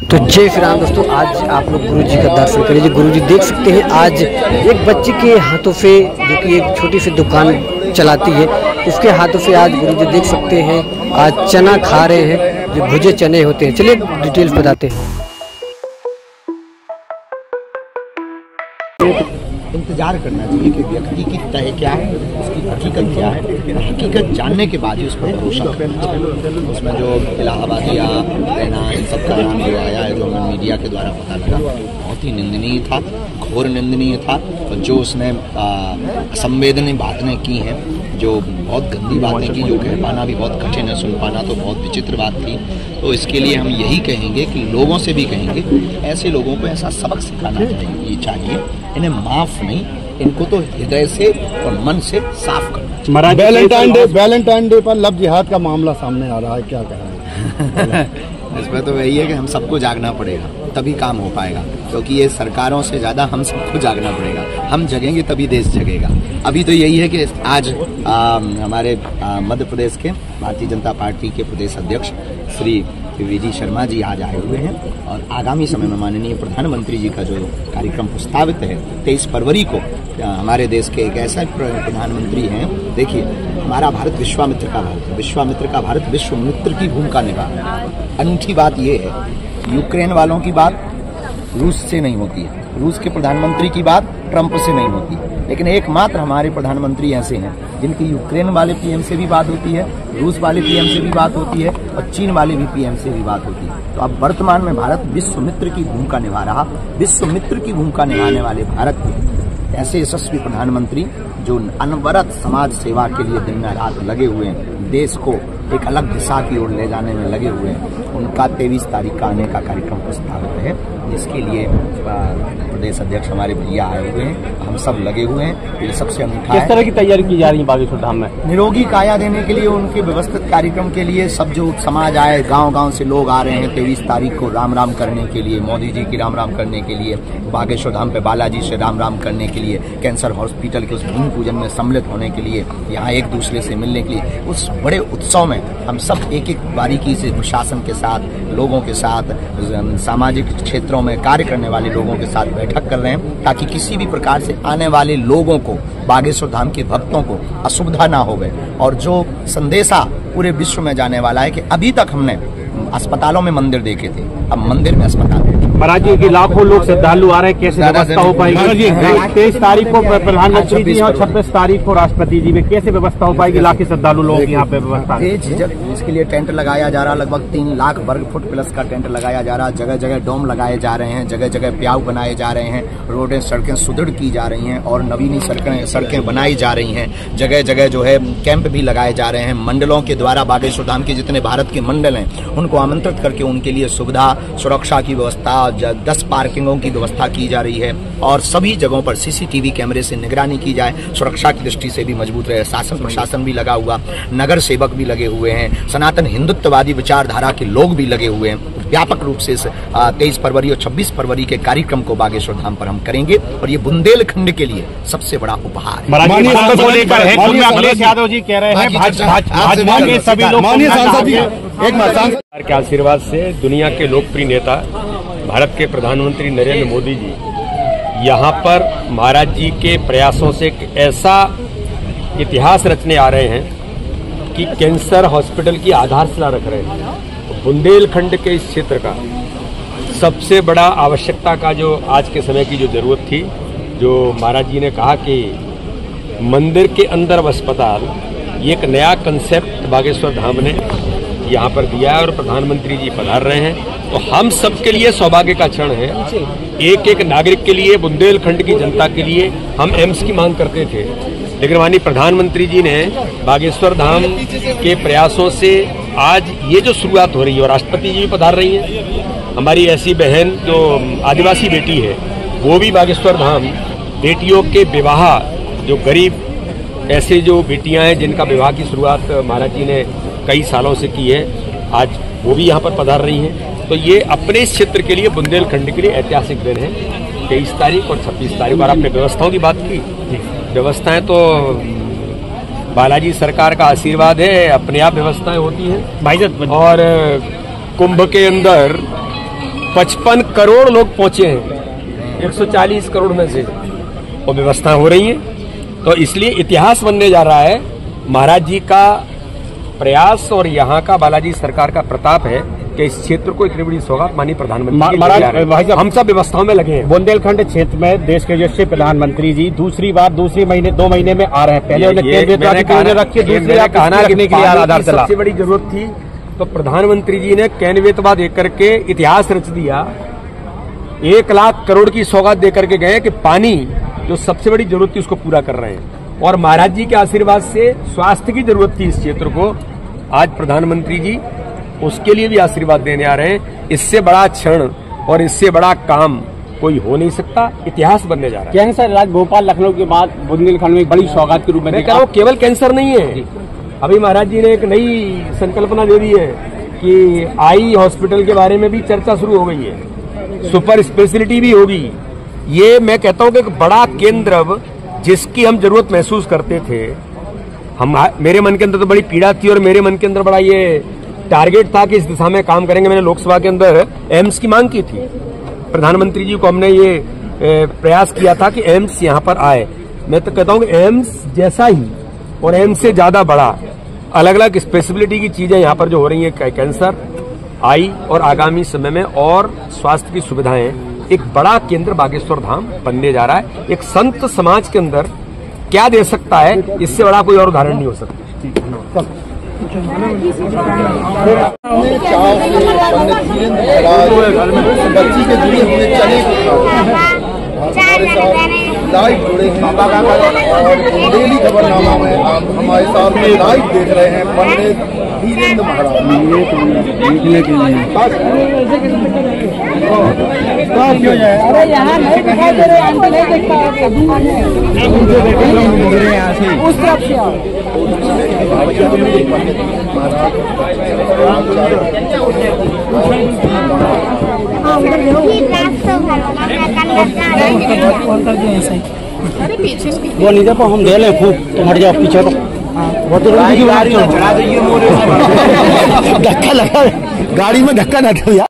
तो जय श्री राम दोस्तों, आज आप लोग गुरु जी का दर्शन करिए। गुरु जी देख सकते हैं आज एक बच्चे के हाथों से, जो कि एक छोटी सी दुकान चलाती है, उसके हाथों से आज गुरु जी देख सकते हैं आज चना खा रहे हैं, जो भुजे चने होते हैं। चलिए डिटेल्स बताते हैं। इंतजार करना चाहिए कि व्यक्ति की तय क्या है, उसकी हकीकत क्या है, हकीकत जानने के बाद ही उस पर भरोसा करना चाहिए। उसमें जो इलाहाबादिया रहना इन सब का नाम जो आया है, जो हमें मीडिया के द्वारा पता लगा, बहुत ही निंदनीय था, घोर निंदनीय था। तो जो उसने असंवेदनीय बातें की हैं, जो बहुत गंदी बातें की, जो कह पाना भी बहुत कठिन है, सुन पाना तो बहुत विचित्र बात थी। तो इसके लिए हम यही कहेंगे कि लोगों से भी कहेंगे, ऐसे लोगों को ऐसा सबक सिखाना चाहिए, इन्हें माफ नहीं, इनको तो हृदय से और मन से साफ करना। वैलेंटाइन डे पर लव जिहाद का मामला सामने आ रहा है, क्या कह रहे हैं? इसमें तो वही है कि हम सबको जागना पड़ेगा, तभी काम हो पाएगा, क्योंकि ये सरकारों से ज्यादा हम सबको जागना पड़ेगा। हम जगेंगे तभी देश जगेगा। अभी तो यही है कि आज हमारे मध्य प्रदेश के भारतीय जनता पार्टी के प्रदेश अध्यक्ष श्री वी शर्मा जी आज आए हुए हैं, और आगामी समय में माननीय प्रधानमंत्री जी का जो कार्यक्रम प्रस्तावित है 23 फरवरी को, हमारे देश के एक ऐसा प्रधानमंत्री हैं। देखिए, हमारा भारत विश्वामित्र का भारत है, विश्वामित्र का भारत विश्व मित्र की भूमिका निभा रहा है। अनूठी बात यह है, यूक्रेन वालों की बात रूस से नहीं होती है, रूस के प्रधानमंत्री की बात ट्रंप से नहीं होती, लेकिन एकमात्र हमारे प्रधानमंत्री ऐसे हैं जिनकी यूक्रेन वाले पीएम से भी बात होती है, रूस वाले पीएम से भी बात होती है, और चीन वाले भी पीएम से भी बात होती है। तो अब वर्तमान में भारत विश्व मित्र की भूमिका निभा रहा, विश्व मित्र की भूमिका निभाने वाले भारत के ऐसे यशस्वी प्रधानमंत्री जो अनवरत समाज सेवा के लिए दिन रात लगे हुए हैं, देश को एक अलग दिशा की ओर ले जाने में लगे हुए हैं, उनका 23 तारीख का आने का कार्यक्रम प्रस्तावित है, जिसके लिए प्रदेश अध्यक्ष हमारे भैया आए हुए हैं, हम सब लगे हुए हैं। ये सबसे अनूठा है। किस तरह की तैयारी की जा रही है बागेश्वर धाम में? निरोगी काया देने के लिए, उनके व्यवस्थित कार्यक्रम के लिए सब जो समाज आए, गांव-गांव से लोग आ रहे हैं 23 तारीख को राम राम करने के लिए, मोदी जी की राम राम करने के लिए, बागेश्वर धाम पे बालाजी से राम राम करने के लिए, कैंसर हॉस्पिटल के उस भूमि पूजन में सम्मिलित होने के लिए, यहाँ एक दूसरे से मिलने के लिए, उस बड़े उत्सव में हम सब एक एक बारीकी से प्रशासन के साथ, लोगों के साथ, सामाजिक क्षेत्रों में कार्य करने वाले लोगों के साथ बैठक कर रहे हैं, ताकि किसी भी प्रकार से आने वाले लोगों को, बागेश्वर धाम के भक्तों को असुविधा ना हो गए। और जो संदेशा पूरे विश्व में जाने वाला है कि अभी तक हमने अस्पतालों में मंदिर देखे थे, अब मंदिर में अस्पताल है। महाराज जी, लाखों लोग श्रद्धालु आ रहे हैं, कैसे व्यवस्था हो पाएगी? 23 तारीख को प्रधानमंत्री जी और 26 तारीख को राष्ट्रपति जी में कैसे व्यवस्था हो पाएगी? लाखों श्रद्धालु लोग यहाँ पे व्यवस्था है। इसके लिए टेंट लगाया जा रहा, लगभग 3 लाख वर्ग फुट प्लस का टेंट लगाया जा रहा, जगह जगह डोम लगाए जा रहे हैं, जगह जगह प्याऊ बनाए जा रहे हैं, रोडें सड़कें सुदृढ़ की जा रही हैं और नवीनी सड़कें बनाई जा रही हैं, जगह जगह जो है कैंप भी लगाए जा रहे हैं। मंडलों के द्वारा बागेश्वर धाम के जितने भारत के मंडल हैं, उनको आमंत्रित करके उनके लिए सुविधा, सुरक्षा की व्यवस्था, 10 पार्किंगों की व्यवस्था की जा रही है, और सभी जगहों पर सीसीटीवी कैमरे से निगरानी की जाए, सुरक्षा की दृष्टि से भी मजबूत रहे। शासन प्रशासन भी लगा हुआ, नगर सेवक भी लगे हुए हैं, सनातन हिंदुत्ववादी विचारधारा के लोग भी लगे हुए हैं। व्यापक रूप से 23 फरवरी और 26 फरवरी के कार्यक्रम को बागेश्वर धाम पर हम करेंगे, और ये बुंदेलखंड के लिए सबसे बड़ा उपहार है। अखिलेश यादव जी कह रहे हैं भाजपा के सभी लोग के आशीर्वाद से दुनिया के लोकप्रिय नेता भारत के प्रधानमंत्री नरेंद्र मोदी जी यहाँ पर महाराज जी के प्रयासों से एक ऐसा इतिहास रचने आ रहे हैं कि कैंसर हॉस्पिटल की आधारशिला रख रहे हैं। बुंदेलखंड के इस क्षेत्र का सबसे बड़ा आवश्यकता का जो आज के समय की जो जरूरत थी, जो महाराज जी ने कहा कि मंदिर के अंदर अस्पताल, ये एक नया कंसेप्ट बागेश्वर धाम ने यहाँ पर दिया है और प्रधानमंत्री जी पधार रहे हैं। तो हम सबके लिए सौभाग्य का क्षण है। एक एक नागरिक के लिए, बुंदेलखंड की जनता के लिए हम एम्स की मांग करते थे, लेकिन माननीय प्रधानमंत्री जी ने बागेश्वर धाम के प्रयासों से आज ये जो शुरुआत हो रही है, और राष्ट्रपति जी भी पधार रही हैं। हमारी ऐसी बहन जो आदिवासी बेटी है, वो भी बागेश्वर धाम बेटियों के विवाह, जो गरीब ऐसे जो बेटियां हैं जिनका विवाह की शुरुआत महाराज जी ने कई सालों से की है, आज वो भी यहाँ पर पधार रही हैं। तो ये अपने इस क्षेत्र के लिए, बुंदेलखंड के लिए ऐतिहासिक दिन है 23 तारीख और 26 तारीख। और आपने व्यवस्थाओं की बात की, व्यवस्थाएं तो बालाजी सरकार का आशीर्वाद है, अपने आप व्यवस्थाएं होती हैं भाईजान। और कुंभ के अंदर 55 करोड़ लोग पहुंचे हैं 140 करोड़ में से, वो व्यवस्था हो रही है। तो इसलिए इतिहास बनने जा रहा है। महाराज जी का प्रयास और यहाँ का बालाजी सरकार का प्रताप है कि इस क्षेत्र को इतनी बड़ी सौगात माननीय प्रधानमंत्री हम सब व्यवस्थाओं में लगे हैं। बुंदेलखंड क्षेत्र में देश के यशस्वी प्रधानमंत्री जी दूसरी बार 2 महीने में आ रहे हैं। पहले सबसे बड़ी जरूरत थी तो प्रधानमंत्री जी ने कैनवेतवाद दे करके इतिहास रच दिया। 1 लाख करोड़ की सौगात दे करके गए कि पानी जो सबसे बड़ी जरूरत थी उसको पूरा कर रहे हैं। और महाराज जी के आशीर्वाद से स्वास्थ्य की जरूरत थी इस क्षेत्र को, आज प्रधानमंत्री जी उसके लिए भी आशीर्वाद देने आ रहे हैं। इससे बड़ा क्षण और इससे बड़ा काम कोई हो नहीं सकता, इतिहास बनने जा रहा है। कैंसर इलाज भोपाल लखनऊ के बाद बुंदेलखंड में एक बड़ी सौगात के रूप में मैं कह रहा हूं, केवल कैंसर नहीं है। अभी महाराज जी ने एक नई संकल्पना दे दी है कि आई हॉस्पिटल के बारे में भी चर्चा शुरू हो गई है, सुपर स्पेशलिटी भी होगी। ये मैं कहता हूं कि एक बड़ा केंद्र जिसकी हम जरूरत महसूस करते थे। मेरे मन के अंदर तो बड़ी पीड़ा थी और मेरे मन के अंदर बड़ा ये टारगेट था कि इस दिशा में काम करेंगे। मैंने लोकसभा के अंदर एम्स की मांग की थी, प्रधानमंत्री जी को हमने ये प्रयास किया था कि एम्स यहाँ पर आए। मैं तो कहता हूँ कि एम्स जैसा ही और एम्स से ज्यादा बड़ा अलग अलग स्पेशलिटी की चीजें यहाँ पर जो हो रही है, कैंसर, आई और आगामी समय में और स्वास्थ्य की सुविधाएं, एक बड़ा केंद्र बागेश्वर धाम बनने जा रहा है। एक संत समाज के अंदर क्या दे सकता है, इससे बड़ा कोई और उदाहरण नहीं हो सकता। बच्ची के जुड़े हुए चने लाइव जुड़े हैं और डेली खबरनामा में आप हमारे साथ में लाइव देख रहे हैं पंडित धीरेन्द्र महाराज। अरे यहाँ नहीं दिखाई दे रहे, नहीं देख पाओगे, उस तरफ से आओ। वो लीजिए को हम दे लें खूब, तुम हट जाओ पीछे को। धक्का लगा, गाड़ी में धक्का ना दो यार।